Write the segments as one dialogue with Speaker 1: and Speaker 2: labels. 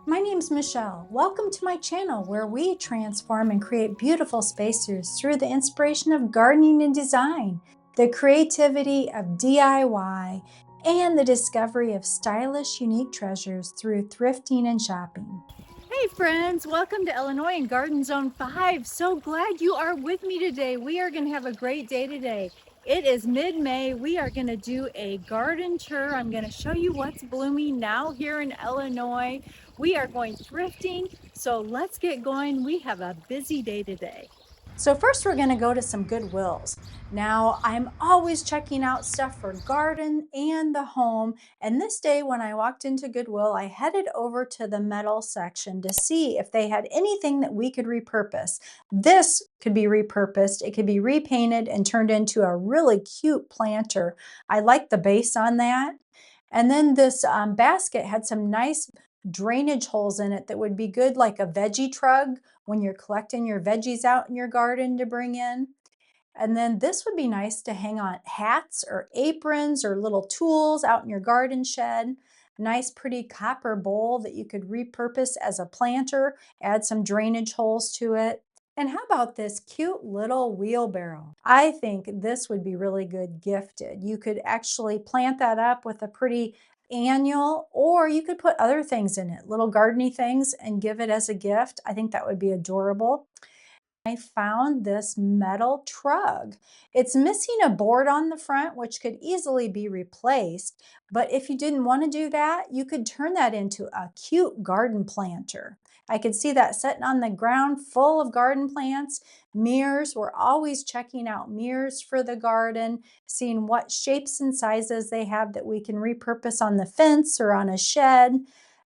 Speaker 1: My name's Michelle. Welcome to my channel where we transform and create beautiful spaces through the inspiration of gardening and design, the creativity of DIY, and the discovery of stylish, unique treasures through thrifting and shopping. Hey friends, welcome to Illinois and Garden Zone 5. So glad you are with me today. We are going to have a great day today. It is mid-May. We are going to do a garden tour. I'm going to show you what's blooming now here in Illinois. We are going thrifting, so let's get going. We have a busy day today. So first we're going to go to some Goodwills. Now I'm always checking out stuff for garden and the home. And this day when I walked into Goodwill, I headed over to the metal section to see if they had anything that we could repurpose. This could be repurposed. It could be repainted and turned into a really cute planter. I like the base on that. And then this basket had some nice drainage holes in it that would be good like a veggie trug when you're collecting your veggies out in your garden to bring in. And then this would be nice to hang on hats or aprons or little tools out in your garden shed. Nice pretty copper bowl that you could repurpose as a planter, add some drainage holes to it. And how about this cute little wheelbarrow? I think this would be really good gifted. You could actually plant that up with a pretty annual, or you could put other things in it, little gardeny things, and give it as a gift. I think that would be adorable. I found this metal trug. It's missing a board on the front, which could easily be replaced. But if you didn't want to do that, you could turn that into a cute garden planter. I could see that sitting on the ground full of garden plants. Mirrors, we're always checking out mirrors for the garden, seeing what shapes and sizes they have that we can repurpose on the fence or on a shed.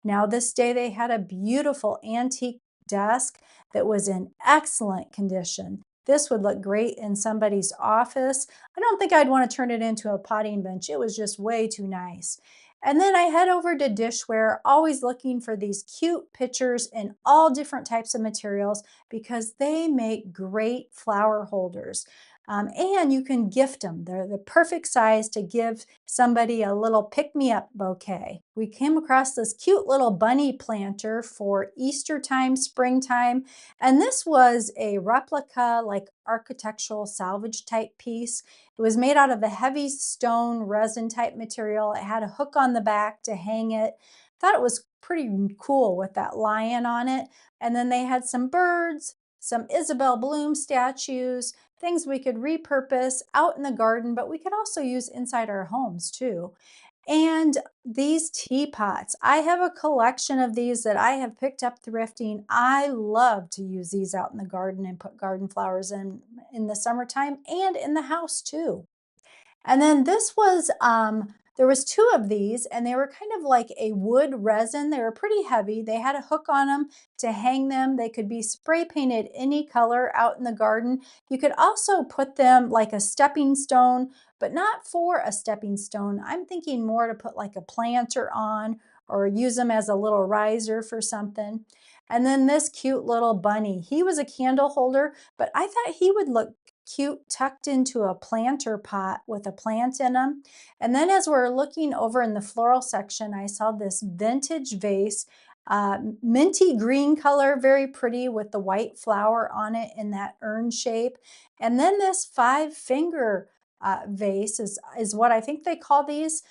Speaker 1: Now, this day they had a beautiful antique desk that was in excellent condition. This would look great in somebody's office. I don't think I'd want to turn it into a potting bench. It was just way too nice. And then I head over to dishware, always looking for these cute pitchers in all different types of materials because they make great flower holders. And you can gift them. They're the perfect size to give somebody a little pick-me-up bouquet. We came across this cute little bunny planter for Easter time, springtime, and this was a replica, like architectural salvage type piece. It was made out of a heavy stone resin type material. It had a hook on the back to hang it. Thought it was pretty cool with that lion on it. And then they had some birds, some Isabel Bloom statues, things we could repurpose out in the garden, but we could also use inside our homes too. And these teapots, I have a collection of these that I have picked up thrifting. I love to use these out in the garden and put garden flowers in the summertime and in the house too. And then this was, there was two of these and they were kind of like a wood resin. They were pretty heavy. They had a hook on them to hang them. They could be spray painted any color out in the garden. You could also put them like a stepping stone, but not for a stepping stone. I'm thinking more to put like a planter on or use them as a little riser for something. And then this cute little bunny. He was a candle holder, but I thought he would look cute tucked into a planter pot with a plant in them. And then as we're looking over in the floral section, I saw this vintage vase, minty green color, very pretty with the white flower on it in that urn shape. And then this five-finger vase is what I think they call these.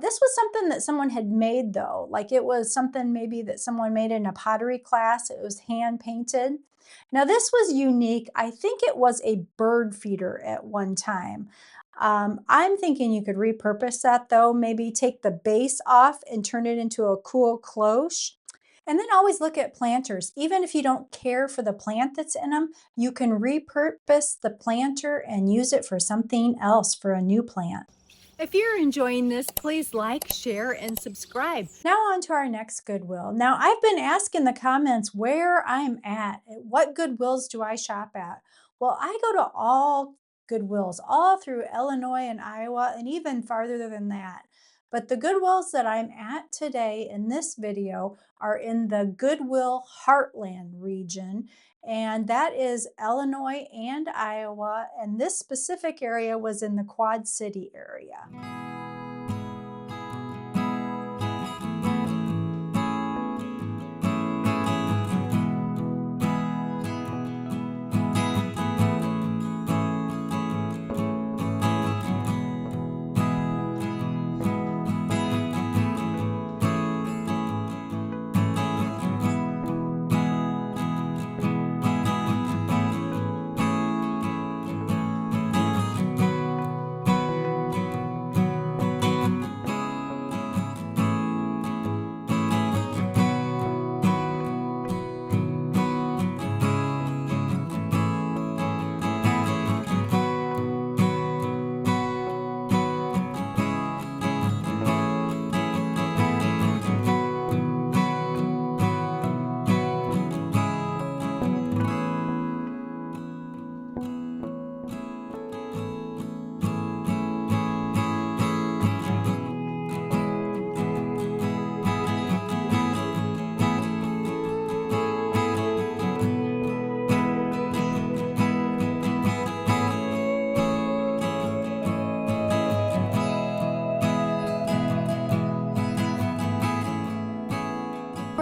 Speaker 1: This was something that someone had made though, like it was something maybe that someone made in a pottery class. It was hand painted. Now this was unique. I think it was a bird feeder at one time. I'm thinking you could repurpose that though, maybe take the base off and turn it into a cool cloche. And then always look at planters. Even if you don't care for the plant that's in them, you can repurpose the planter and use it for something else for a new plant. If you're enjoying this, please like, share, and subscribe. Now on to our next Goodwill. Now I've been asked in the comments where I'm at. What Goodwills do I shop at? Well, I go to all Goodwills all through Illinois and Iowa and even farther than that. But the Goodwills that I'm at today in this video are in the Goodwill Heartland region, and that is Illinois and Iowa, and this specific area was in the Quad City area.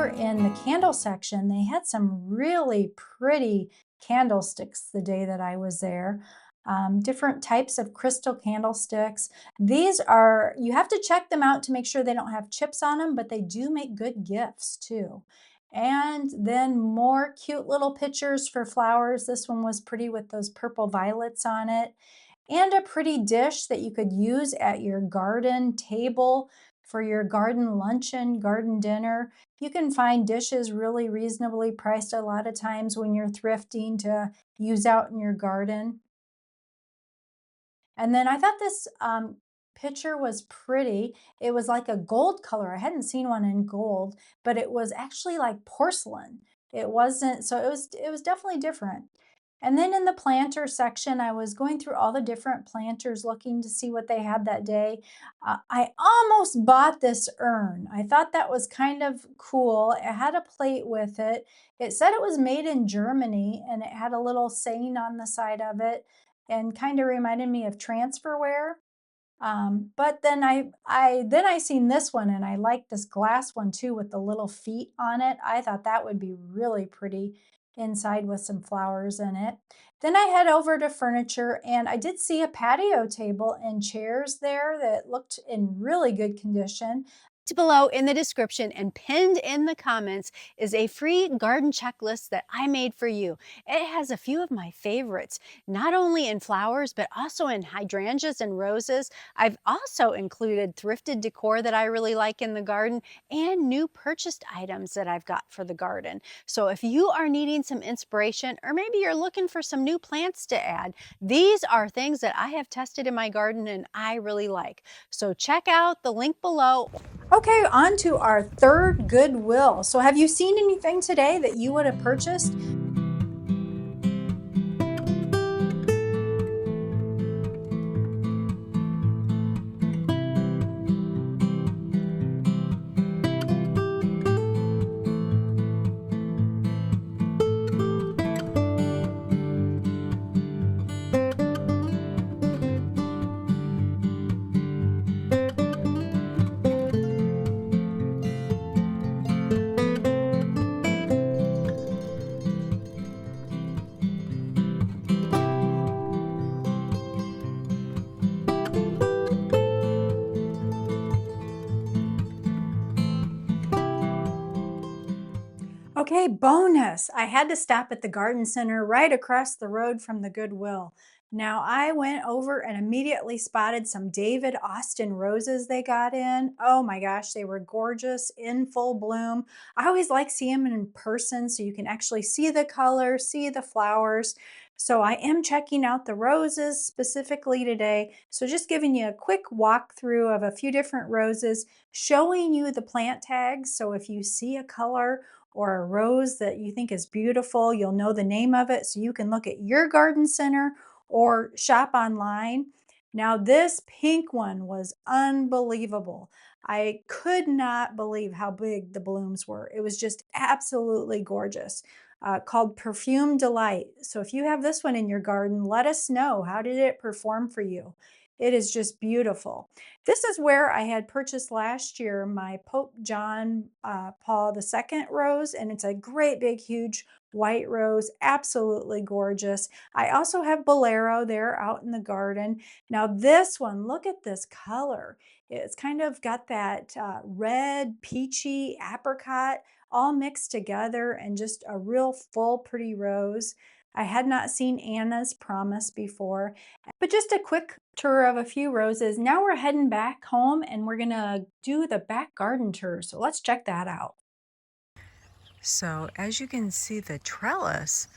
Speaker 1: over in the candle section, they had some really pretty candlesticks the day that I was there. Different types of crystal candlesticks. These are, you have to check them out to make sure they don't have chips on them, but they do make good gifts too. And then more cute little pictures for flowers. This one was pretty with those purple violets on it. And a pretty dish that you could use at your garden table for your garden luncheon, garden dinner. You can find dishes really reasonably priced a lot of times when you're thrifting to use out in your garden. And then I thought this picture was pretty. It was like a gold color. I hadn't seen one in gold, but it was actually like porcelain. It wasn't, so it was definitely different. And then in the planter section, I was going through all the different planters looking to see what they had that day. I almost bought this urn. I thought that was kind of cool. It had a plate with it. It said it was made in Germany and it had a little saying on the side of it and kind of reminded me of transferware. But then I seen this one and I liked this glass one too with the little feet on it. I thought that would be really pretty inside with some flowers in it. Then I head over to furniture and I did see a patio table and chairs there that looked in really good condition.
Speaker 2: Below in the description and pinned in the comments is a free garden checklist that I made for you. It has a few of my favorites, not only in flowers, but also in hydrangeas and roses. I've also included thrifted decor that I really like in the garden and new purchased items that I've got for the garden. So if you are needing some inspiration, or maybe you're looking for some new plants to add, these are things that I have tested in my garden and I really like. So check out the link below.
Speaker 1: Okay, on to our third Goodwill. So have you seen anything today that you would have purchased? Okay, bonus. I had to stop at the garden center right across the road from the Goodwill. Now, I went over and immediately spotted some David Austin roses they got in. Oh my gosh, they were gorgeous in full bloom. I always like seeing them in person so you can actually see the color, see the flowers. So I am checking out the roses specifically today. So just giving you a quick walkthrough of a few different roses, showing you the plant tags. So if you see a color or a rose that you think is beautiful, you'll know the name of it so you can look at your garden center or shop online. Now, this pink one was unbelievable. I could not believe how big the blooms were. It was just absolutely gorgeous. Called Perfume Delight. So if you have this one in your garden, let us know. How did it perform for you? It is just beautiful. This is where I had purchased last year my Pope John Paul II rose, and it's a great big huge white rose, absolutely gorgeous. I also have Bolero there out in the garden. Now this one, look at this color. It's kind of got that red, peachy, apricot all mixed together and just a real full pretty rose. I had not seen Anna's Promise before, but just a quick tour of a few roses. Now we're heading back home and we're gonna do the back garden tour. So let's check that out.
Speaker 3: So as you can see, the trellis,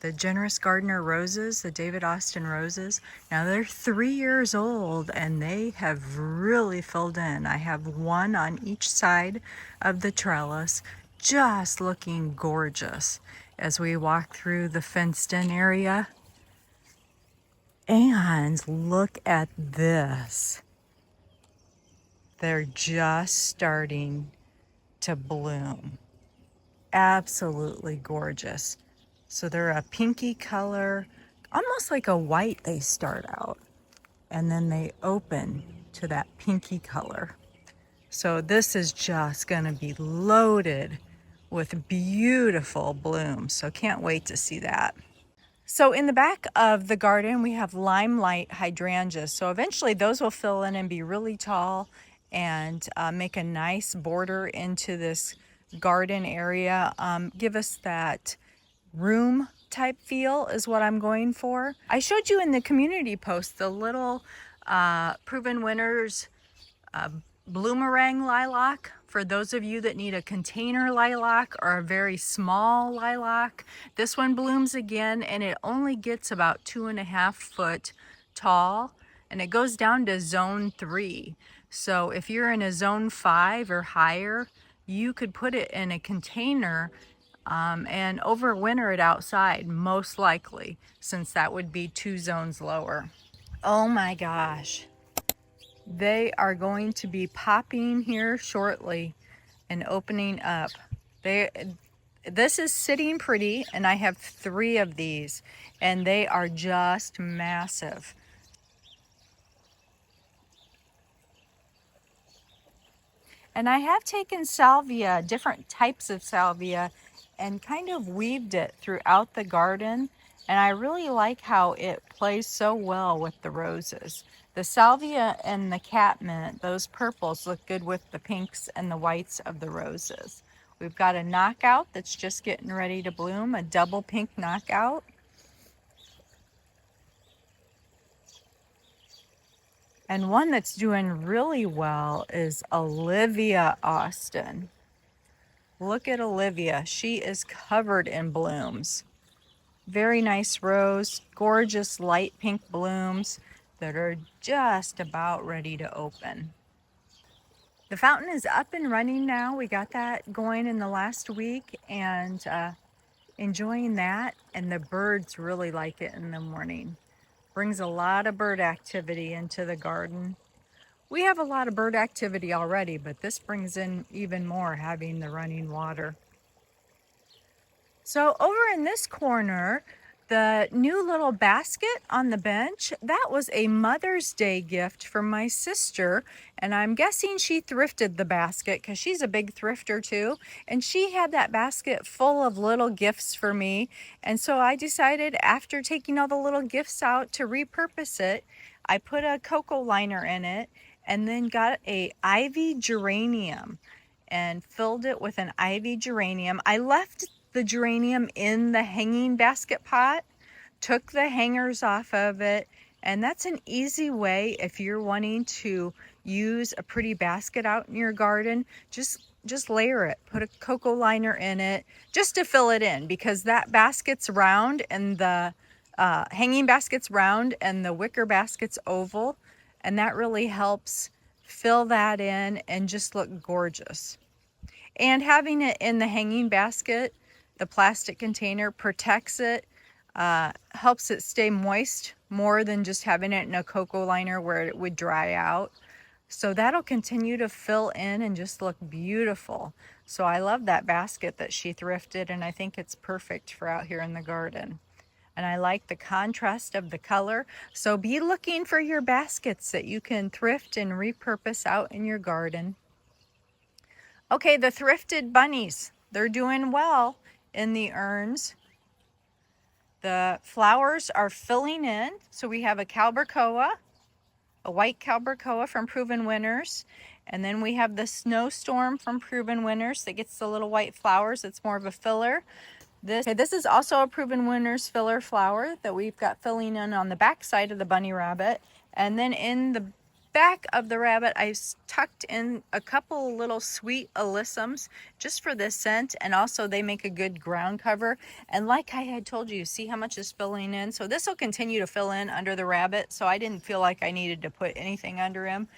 Speaker 3: the Generous Gardener roses, the David Austin roses, now they're 3 years old and they have really filled in. I have one on each side of the trellis, just looking gorgeous as we walk through the fenced in area. And look at this. They're just starting to bloom. Absolutely gorgeous. So they're a pinky color, almost like a white they start out, and then they open to that pinky color. So this is just gonna be loaded with beautiful blooms. So can't wait to see that. So in the back of the garden, we have limelight hydrangeas. So eventually those will fill in and be really tall and make a nice border into this garden area. Give us that room type feel is what I'm going for. I showed you in the community post the little Proven Winners bloomerang lilac. For those of you that need a container lilac or a very small lilac, this one blooms again, and it only gets about 2.5 foot tall, and it goes down to zone 3. So if you're in a zone 5 or higher, you could put it in a container and overwinter it outside, most likely, since that would be 2 zones lower. Oh my gosh. They are going to be popping here shortly and opening up. This is sitting pretty, and I have 3 of these, and they are just massive. And I have taken salvia, different types of salvia, and kind of weaved it throughout the garden. And I really like how it plays so well with the roses. The salvia and the catmint, those purples, look good with the pinks and the whites of the roses. We've got a knockout that's just getting ready to bloom, a double pink knockout. And one that's doing really well is Olivia Austin. Look at Olivia. She is covered in blooms. Very nice rose, gorgeous light pink blooms that are just about ready to open. The fountain is up and running now. We got that going in the last week and enjoying that. And the birds really like it in the morning. Brings a lot of bird activity into the garden. We have a lot of bird activity already, but this brings in even more having the running water. So over in this corner, the new little basket on the bench, that was a Mother's Day gift from my sister. And I'm guessing she thrifted the basket because she's a big thrifter too. And she had that basket full of little gifts for me. And so I decided after taking all the little gifts out to repurpose it, I put a cocoa liner in it and then got a ivy geranium and filled it with an ivy geranium. I left the geranium in the hanging basket pot, took the hangers off of it, and that's an easy way if you're wanting to use a pretty basket out in your garden. Just layer it, put a cocoa liner in it just to fill it in, because that basket's round and the hanging basket's round and the wicker basket's oval, and that really helps fill that in and just look gorgeous. And having it in the hanging basket, the plastic container, protects it, helps it stay moist more than just having it in a cocoa liner where it would dry out. So that'll continue to fill in and just look beautiful. So I love that basket that she thrifted, and I think it's perfect for out here in the garden. And I like the contrast of the color. So be looking for your baskets that you can thrift and repurpose out in your garden. Okay, the thrifted bunnies, they're doing well in the urns. The flowers are filling in. So we have a Calbercoa, a white Calbercoa from Proven Winners. And then we have the Snowstorm from Proven Winners that gets the little white flowers. It's more of a filler. This is also a Proven Winners filler flower that we've got filling in on the back side of the bunny rabbit. And then in the back of the rabbit, I tucked in a couple little sweet alyssums just for this scent, and also they make a good ground cover. And like I had told you, see how much is filling in? So this will continue to fill in under the rabbit, so I didn't feel like I needed to put anything under him.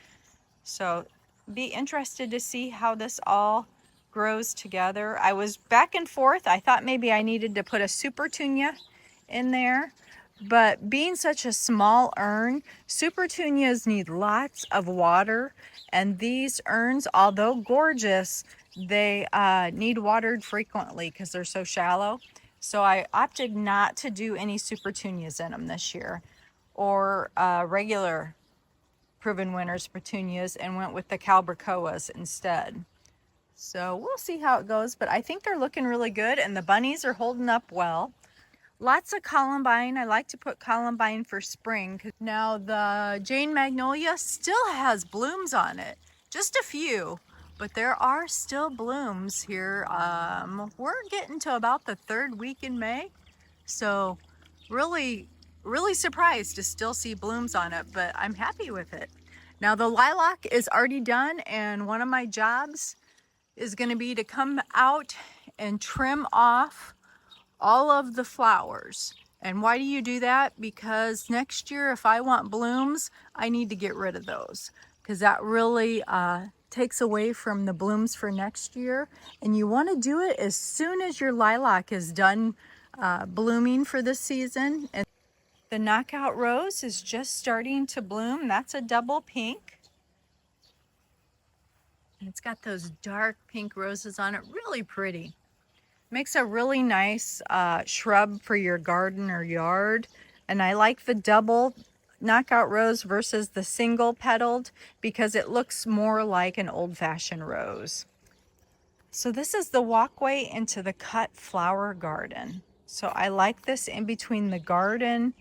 Speaker 3: So be interested to see how this all grows together. I was back and forth. I thought maybe I needed to put a super tunia in there, but being such a small urn, super tunias need lots of water, and these urns, although gorgeous, they need watered frequently because they're so shallow. So I opted not to do any super tunias in them this year, or regular Proven Winners petunias, and went with the Calbercoas instead. So we'll see how it goes, but I think they're looking really good and the bunnies are holding up well. Lots of columbine. I like to put columbine for spring. Now the Jane Magnolia still has blooms on it. Just a few, but there are still blooms here. We're getting to about the 3rd week in May. So really surprised to still see blooms on it, but I'm happy with it. Now the lilac is already done, and one of my jobs is going to be to come out and trim off all of the flowers. And why do you do that? Because next year, if I want blooms, I need to get rid of those, because that really takes away from the blooms for next year. And you want to do it as soon as your lilac is done blooming for this season. And the knockout rose is just starting to bloom. That's a double pink. And it's got those dark pink roses on it, really pretty. Makes a really nice shrub for your garden or yard. And I like the double knockout rose versus the single petaled because it looks more like an old-fashioned rose. So this is the walkway into the cut flower garden. So I like this in between the garden,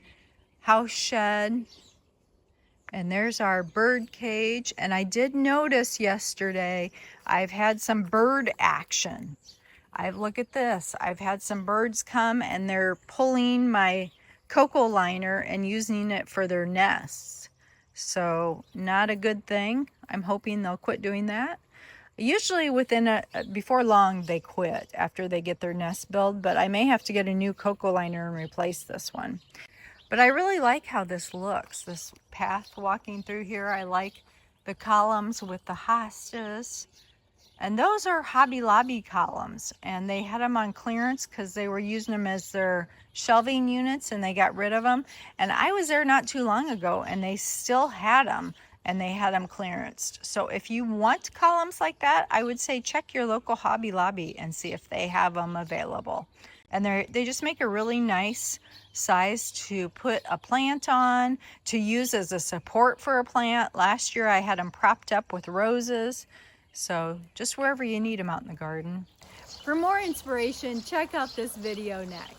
Speaker 3: house shed, and there's our bird cage. And I did notice yesterday I've had some bird action. Look at this. I've had some birds come and they're pulling my cocoa liner and using it for their nests. So not a good thing. I'm hoping they'll quit doing that. Usually before long they quit after they get their nest built, but I may have to get a new cocoa liner and replace this one. But I really like how this looks, this path walking through here. I like the columns with the hostas. And those are Hobby Lobby columns, and they had them on clearance because they were using them as their shelving units and they got rid of them. And I was there not too long ago and they still had them, and they had them clearanced. So if you want columns like that, I would say check your local Hobby Lobby and see if they have them available. And they just make a really nice size to put a plant on, to use as a support for a plant. Last year I had them propped up with roses. So just wherever you need them out in the garden.
Speaker 2: For more inspiration, check out this video next.